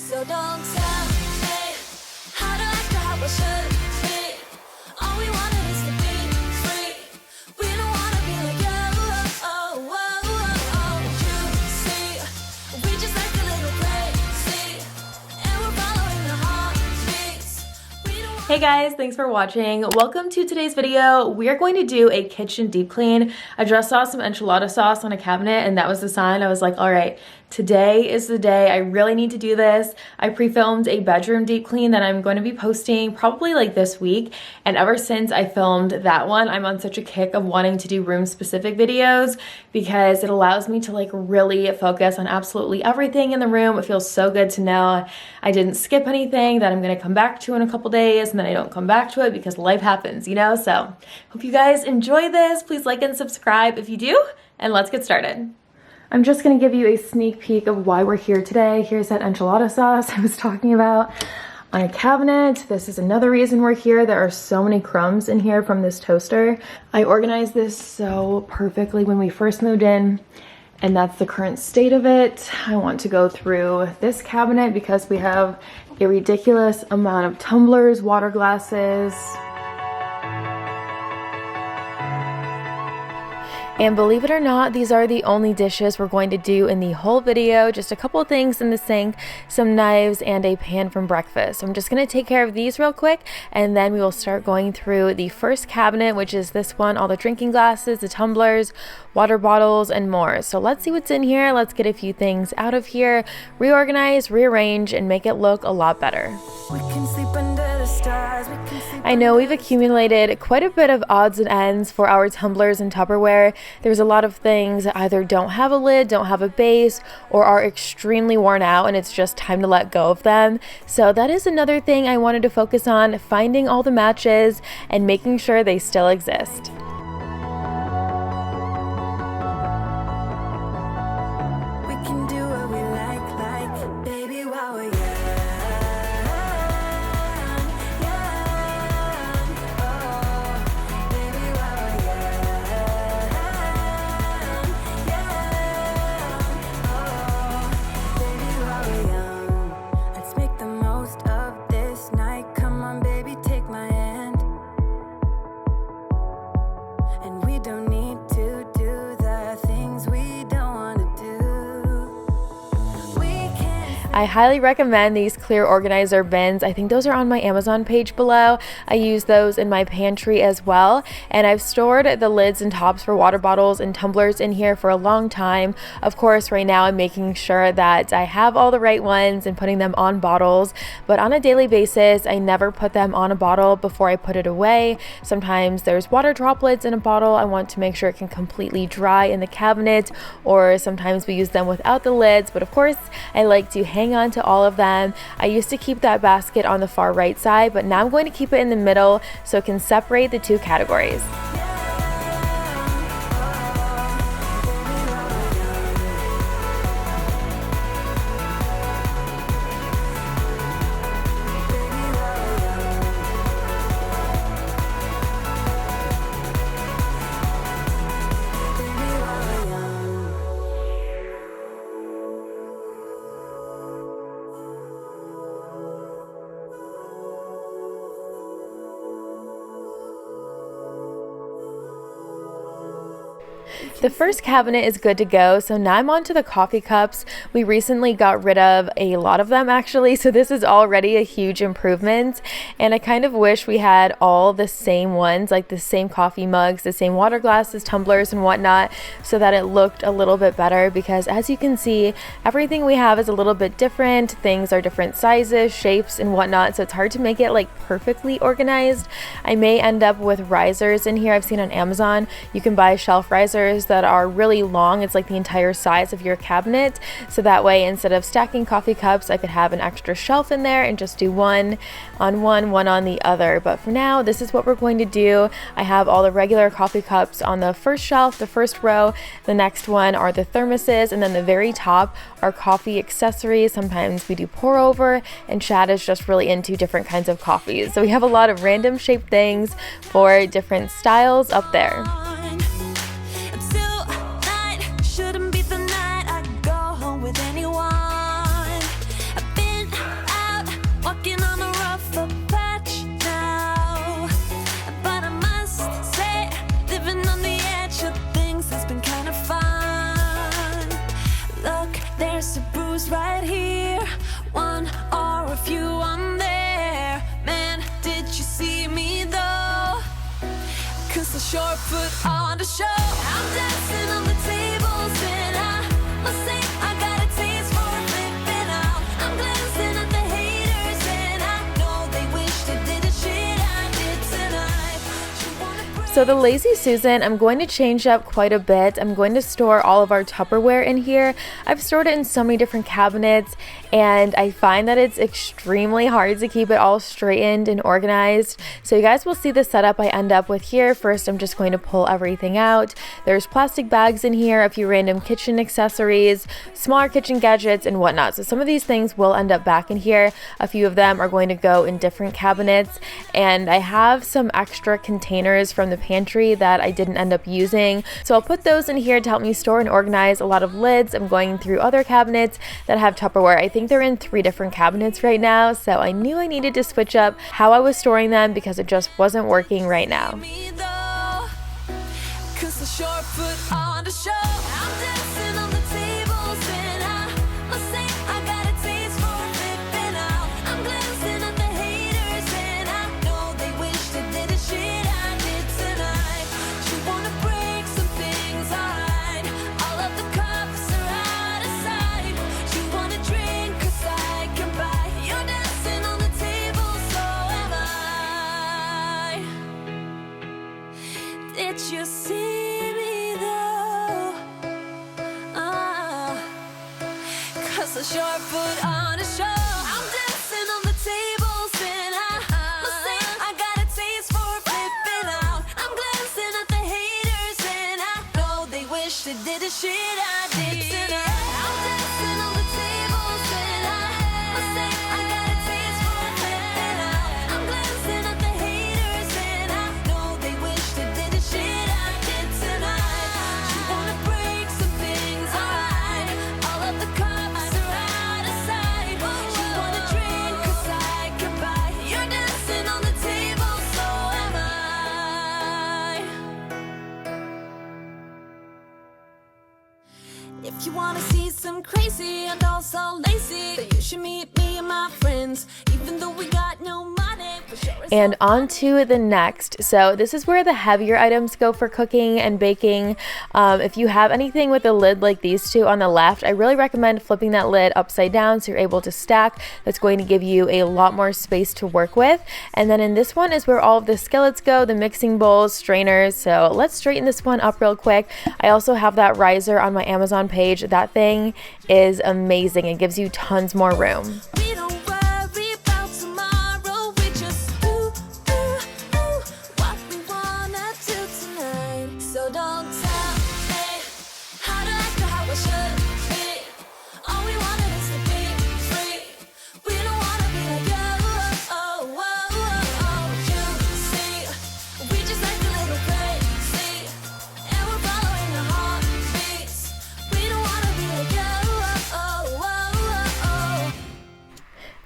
So don't tell me how to act or how I should be. All we wanted is to be free. We don't wanna be like you. You see, we just act a little crazy, and we're following the heartbeats. Hey guys, thanks for watching. Welcome to today's video. We are going to do a kitchen deep clean. I just saw some enchilada sauce on a cabinet and that was the sign. I was like, all right, today is the day. I really need to do this. I pre-filmed a bedroom deep clean that I'm going to be posting probably like this week. And ever since I filmed that one, I'm on such a kick of wanting to do room specific videos because it allows me to like really focus on absolutely everything in the room. It feels so good to know I didn't skip anything that I'm going to come back to in a couple days and then I don't come back to it because life happens, you know? So hope you guys enjoy this. Please like and subscribe if you do, and let's get started. I'm just gonna give you a sneak peek of why we're here today. Here's that enchilada sauce I was talking about on a cabinet. This is another reason we're here. There are so many crumbs in here from this toaster. I organized this so perfectly when we first moved in, and that's the current state of it. I want to go through this cabinet because we have a ridiculous amount of tumblers, water glasses. And believe it or not, these are the only dishes we're going to do in the whole video. Just a couple things in the sink, some knives, and a pan from breakfast. So I'm just going to take care of these real quick, and then we will start going through the first cabinet, which is this one, all the drinking glasses, the tumblers, water bottles, and more. So let's see what's in here. Let's get a few things out of here, reorganize, rearrange, and make it look a lot better. We can sleep under the stars. I know we've accumulated quite a bit of odds and ends for our tumblers and Tupperware. There's a lot of things that either don't have a lid, don't have a base, or are extremely worn out and it's just time to let go of them. So that is another thing I wanted to focus on, finding all the matches and making sure they still exist. We can do what we like, baby, while we're young. I highly recommend these clear organizer bins. I think those are on my Amazon page below. I use those in my pantry as well. And I've stored the lids and tops for water bottles and tumblers in here for a long time. Of course, right now I'm making sure that I have all the right ones and putting them on bottles. But on a daily basis, I never put them on a bottle before I put it away. Sometimes there's water droplets in a bottle. I want to make sure it can completely dry in the cabinet, or sometimes we use them without the lids. But of course, I like to hang on to all of them. I used to keep that basket on the far right side, but now I'm going to keep it in the middle so it can separate the two categories. The first cabinet is good to go, so now I'm on to the coffee cups. We recently got rid of a lot of them actually, so this is already a huge improvement, and I kind of wish we had all the same ones, like the same coffee mugs, the same water glasses, tumblers, and whatnot, so that it looked a little bit better, because as you can see, everything we have is a little bit different. Things are different sizes, shapes, and whatnot, so it's hard to make it like perfectly organized. I may end up with risers in here. I've seen on Amazon you can buy shelf risers that are really long. It's like the entire size of your cabinet, so that way instead of stacking coffee cups I could have an extra shelf in there and just do one on one on the other. But for now, this is what we're going to do. I have all the regular coffee cups on the first shelf, the first row. The next one are the thermoses, and then the very top are coffee accessories. Sometimes we do pour over, and Chad is just really into different kinds of coffees, so we have a lot of random shaped things for different styles up there. if you on there. Man, did you see me though? 'Cause I sure put on the show. I'm dancing on the tables and I must say I got a taste for flipping out. I'm glancing at the haters and I know they wish they did the shit I did tonight. You wanna break. So the Lazy Susan, I'm going to change up quite a bit. I'm going to store all of our Tupperware in here. I've stored it in so many different cabinets, and I find that it's extremely hard to keep it all straightened and organized. So you guys will see the setup I end up with here. First, I'm just going to pull everything out. There's plastic bags in here, a few random kitchen accessories, smaller kitchen gadgets, and whatnot. So some of these things will end up back in here. A few of them are going to go in different cabinets, and I have some extra containers from the pantry that I didn't end up using. So I'll put those in here to help me store and organize a lot of lids. I'm going through other cabinets that have Tupperware. I think they're in 3 different cabinets right now, so I knew I needed to switch up how I was storing them because it just wasn't working right now. Me though, 'cause I sure put on the show. I'm dancing on the tables and I must say I got a taste for flipping out. I'm glancing at the haters and I know they wish they did the shit I did tonight. You wanna break some things, alright. All of the cups are out of sight. You wanna drink 'cause I can buy. You're dancing on the table, so am I. Did you see me though? 'Cause I sure put on a show. I'm dancing on the tables and I must say I got a taste for flipping out. I'm glancing at the haters and I know they wish they did the shit I did tonight. I'm dancing on the tables and I must say I got a taste for flipping out. I'm glancing at the haters and I know they wish they did the shit I did tonight. You wanna break some things, alright. All of the cups are out of sight. You wanna drink 'cause I can buy. You're dancing on the table, so am I. If you wanna see some crazy and also lazy, then you should meet me and my friends. Even though we got no money, for sure it's And on to the next. So this is where the heavier items go for cooking and baking. If you have anything with a lid like these two on the left, I really recommend flipping that lid upside down so you're able to stack. That's going to give you a lot more space to work with. And then in this one is where all of the skillets go, the mixing bowls, strainers. So let's straighten this one up real quick. I also have that riser on my Amazon page. That thing is amazing. It gives you tons more room. we don't worry about tomorrow. We just do what we wanna do tonight. So don't tell me how to act or how I should be. All we wanted is to be free. We don't wanna be like you. You see, we just act a little crazy, and we're following our heartbeats. We don't wanna be like you.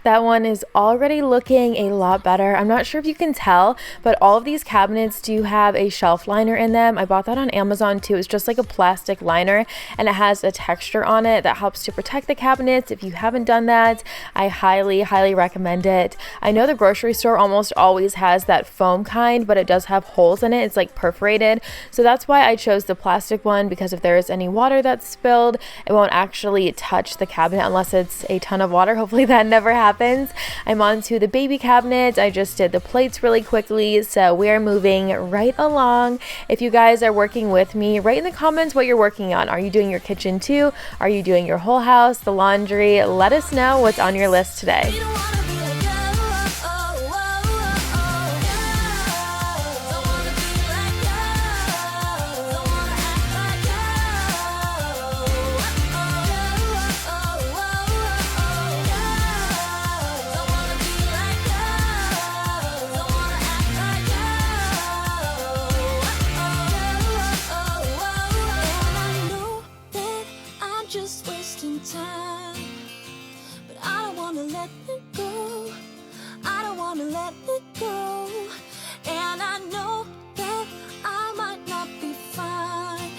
That one is already looking a lot better. I'm not sure if you can tell, but all of these cabinets do have a shelf liner in them. I bought that on Amazon too. It's just like a plastic liner and it has a texture on it that helps to protect the cabinets. If you haven't done that, I highly, highly recommend it. I know the grocery store almost always has that foam kind, but it does have holes in it. It's like perforated. So that's why I chose the plastic one, because if there is any water that's spilled, it won't actually touch the cabinet unless it's a ton of water. Hopefully that never happens. I'm on to the baby cabinet. I just did the plates really quickly, so we are moving right along. If you guys are working with me, write in the comments what you're working on. Are you doing your kitchen too? Are you doing your whole house, the laundry? Let us know what's on your list today. We don't wanna be like you. Don't wanna be like you. Don't wanna act like you. Don't wanna be like you. Don't wanna act like you. And I know that I'm just wasting time, but I don't wanna let it go. I don't wanna let it go. And I know that I might not be fine,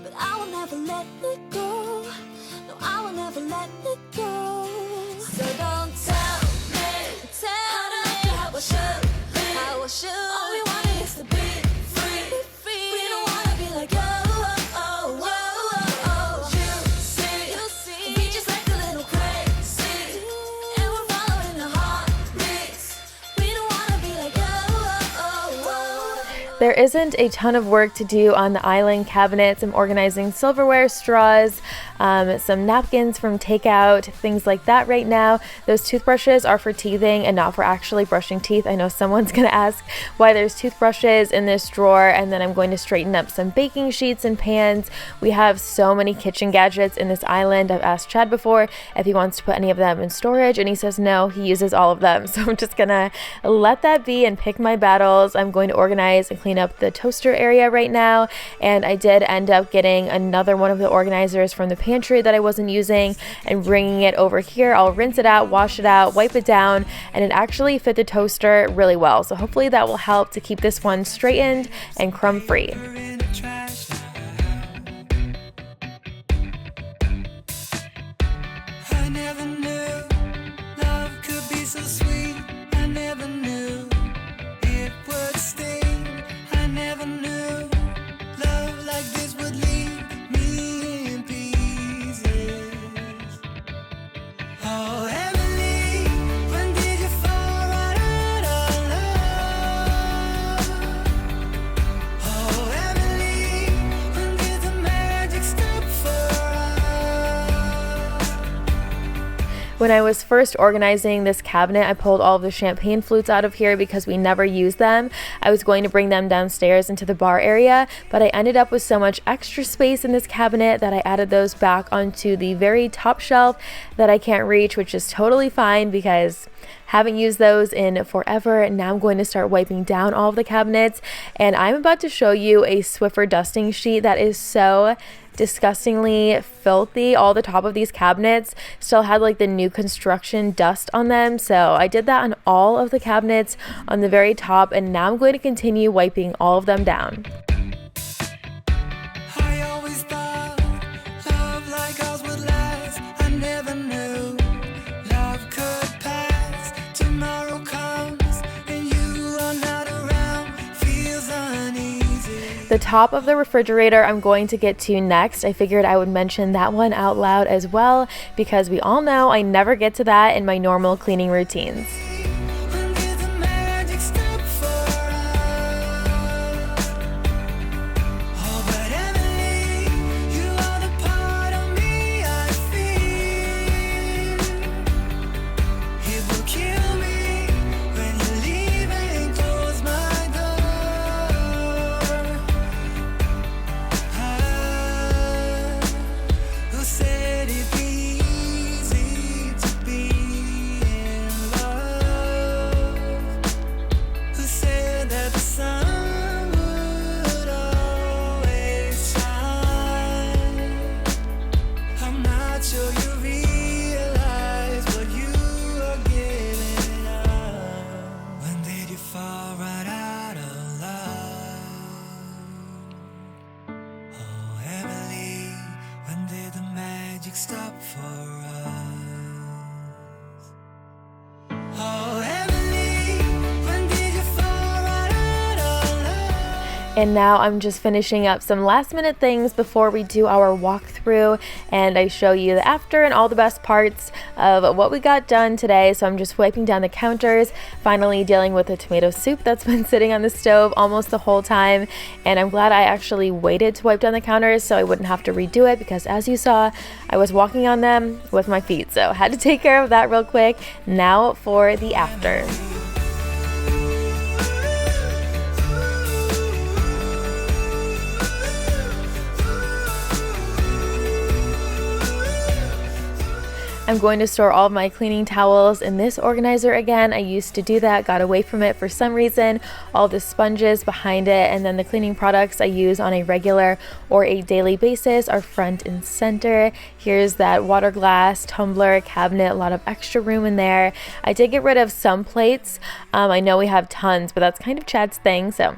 but I will never let it go. No, I will never let it go. So don't tell There isn't a ton of work to do on the island cabinets. I'm organizing silverware, straws, some napkins from takeout, things like that right now. Those toothbrushes are for teething and not for actually brushing teeth. I know someone's gonna ask why there's toothbrushes in this drawer, and then I'm going to straighten up some baking sheets and pans. We have so many kitchen gadgets in this island. I've asked Chad before if he wants to put any of them in storage, and he says no, he uses all of them. So I'm just gonna let that be and pick my battles. I'm going to organize and clean up the toaster area right now, and I did end up getting another one of the organizers from the pantry that I wasn't using and bringing it over here. I'll rinse it out, wash it out, wipe it down, and it actually fit the toaster really well. So hopefully that will help to keep this one straightened and crumb free. When I was first organizing this cabinet, I pulled all of the champagne flutes out of here because we never used them. I was going to bring them downstairs into the bar area, but I ended up with so much extra space in this cabinet that I added those back onto the very top shelf that I can't reach, which is totally fine because haven't used those in forever. Now I'm going to start wiping down all of the cabinets, and I'm about to show you a Swiffer dusting sheet that is so disgustingly filthy. All the top of these cabinets still had like the new construction dust on them, so I did that on all of the cabinets on the very top, and now I'm going to continue wiping all of them down. The top of the refrigerator I'm going to get to next. I figured I would mention that one out loud as well because we all know I never get to that in my normal cleaning routines. Stop for us. And now I'm just finishing up some last minute things before we do our walkthrough, and I show you the after and all the best parts of what we got done today. So I'm just wiping down the counters, finally dealing with the tomato soup that's been sitting on the stove almost the whole time, and I'm glad I actually waited to wipe down the counters so I wouldn't have to redo it because as you saw, I was walking on them with my feet, so I had to take care of that real quick. Now for the after. I'm going to store all of my cleaning towels in this organizer again. I used to do that, got away from it for some reason. All the sponges behind it, and then the cleaning products I use on a regular or a daily basis are front and center. Here's that water glass, tumbler, cabinet, a lot of extra room in there. I did get rid of some plates. I know we have tons, but that's kind of Chad's thing, so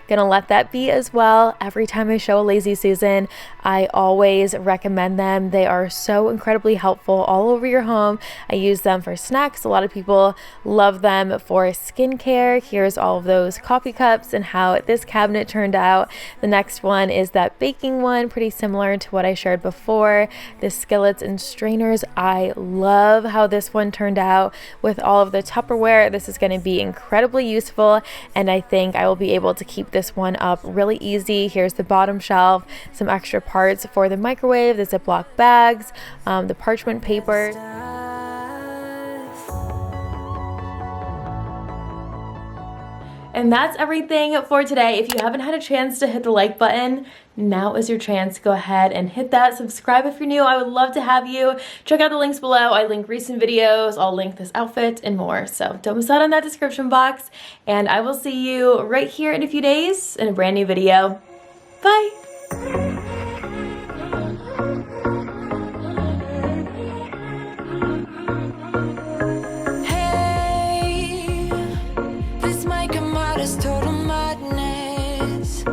gonna let that be as well. Every time I show a Lazy Susan, I always recommend them. They are so incredibly helpful all over your home. I use them for snacks. A lot of people love them for skincare. Here's all of those coffee cups and how this cabinet turned out. The next one is that baking one, pretty similar to what I shared before. The skillets and strainers, I love how this one turned out with all of the Tupperware. This is going to be incredibly useful, and I think I will be able to keep this this one up really easy. Here's the bottom shelf, some extra parts for the microwave, the Ziploc bags, the parchment paper. And that's everything for today. If you haven't had a chance to hit the like button, now is your chance to go ahead and hit that. Subscribe if you're new. I would love to have you. Check out the links below. I link recent videos. I'll link this outfit and more. So don't miss out on that description box. And I will see you right here in a few days in a brand new video. Bye. Total madness.